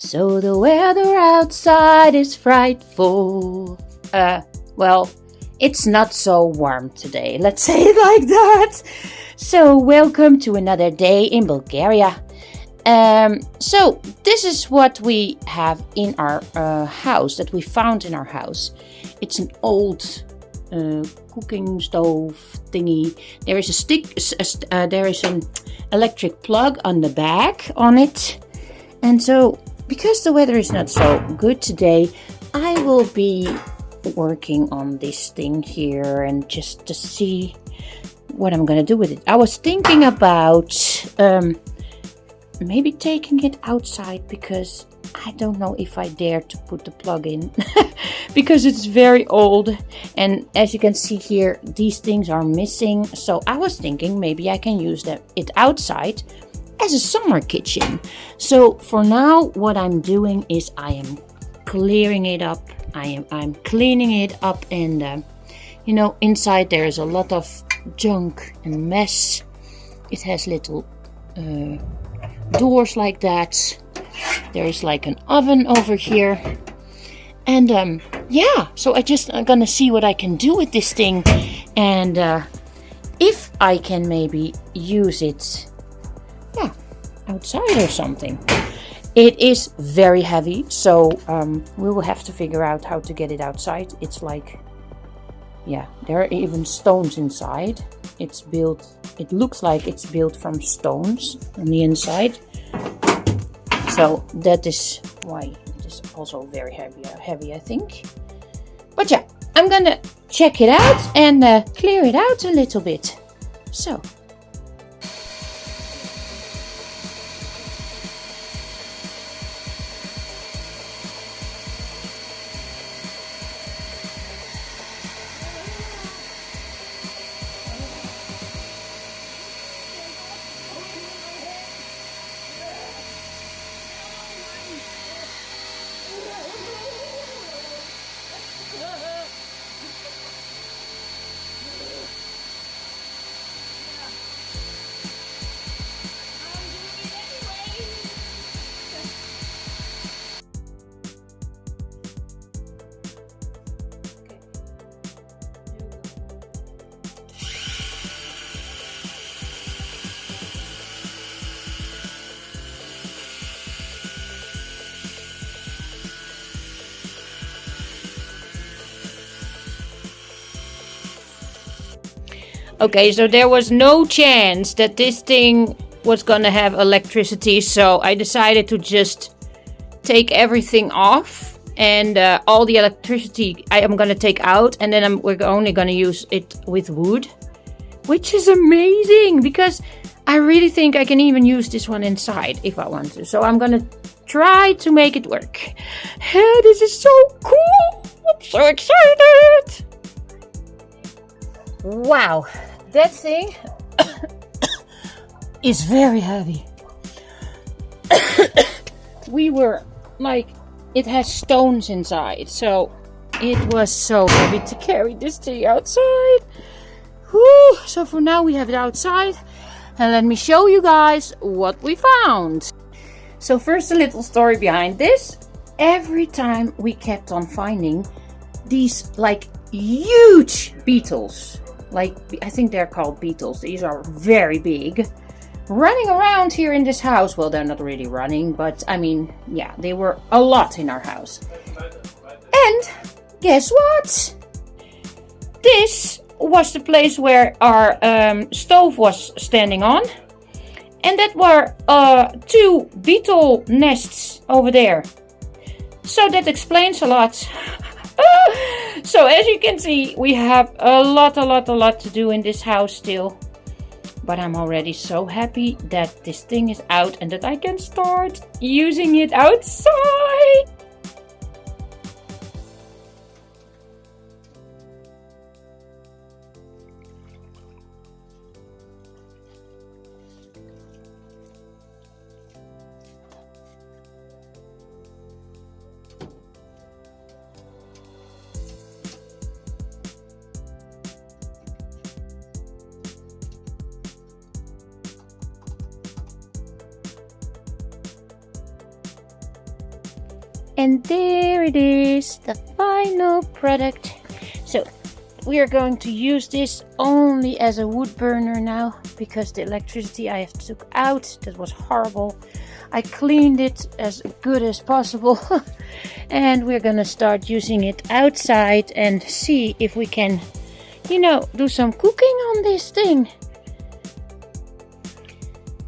So the weather outside is frightful. Well, it's not so warm today, let's say it like that. So welcome to another day in Bulgaria. So this is what we have in our house, that we found in our house. It's an old cooking stove thingy. There is there is an electric plug on the back on it. And so, because the weather is not so good today, I will be working on this thing here and just to see what I'm gonna do with it. I was thinking about maybe taking it outside, because I don't know if I dare to put the plug in because it's very old, and as you can see here, these things are missing. So I was thinking maybe I can use it outside as a summer kitchen. So for now, what I'm doing is I am clearing it up. I'm cleaning it up, and you know, inside there is a lot of junk and mess. It has little doors like that. There is like an oven over here, and yeah, so I'm gonna see what I can do with this thing, and if I can maybe use it outside or something. It is very heavy, so we will have to figure out how to get it outside. It's like, yeah, there are even stones inside. It's built, it looks like it's built from stones on the inside. So that is why it is also very heavy, I think. But yeah, I'm gonna check it out and clear it out a little bit. So. Okay, so there was no chance that this thing was gonna have electricity, so I decided to just take everything off, and all the electricity I am gonna take out, and then we're only gonna use it with wood, which is amazing, because I really think I can even use this one inside if I want to. So I'm gonna try to make it work. Yeah, this is so cool! I'm so excited! Wow, that thing is very heavy. We were like, it has stones inside, so it was so heavy to carry this thing outside. Whew. So for now we have it outside, and let me show you guys what we found. So first, a little story behind this. Every time we kept on finding these like huge beetles. Like, I think they're called beetles. These are very big. Running around here in this house. Well, they're not really running, but I mean, yeah, they were a lot in our house. And guess what? This was the place where our stove was standing on. And that were 2 beetle nests over there. So that explains a lot. So as you can see, we have a lot to do in this house still. But I'm already so happy that this thing is out and that I can start using it outside. And there it is, the final product. So we are going to use this only as a wood burner now, because the electricity I have took out, that was horrible. I cleaned it as good as possible. And we're gonna start using it outside and see if we can, do some cooking on this thing.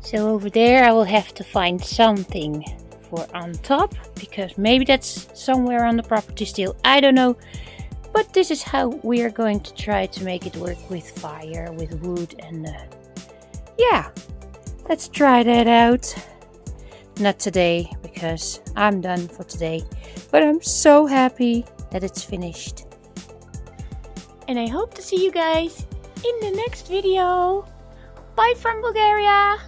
So over there I will have to find something for on top, because maybe that's somewhere on the property still, I don't know. But this is how we are going to try to make it work with fire, with wood, and yeah, let's try that out. Not today, because I'm done for today, but I'm so happy that it's finished. And I hope to see you guys in the next video. Bye from Bulgaria.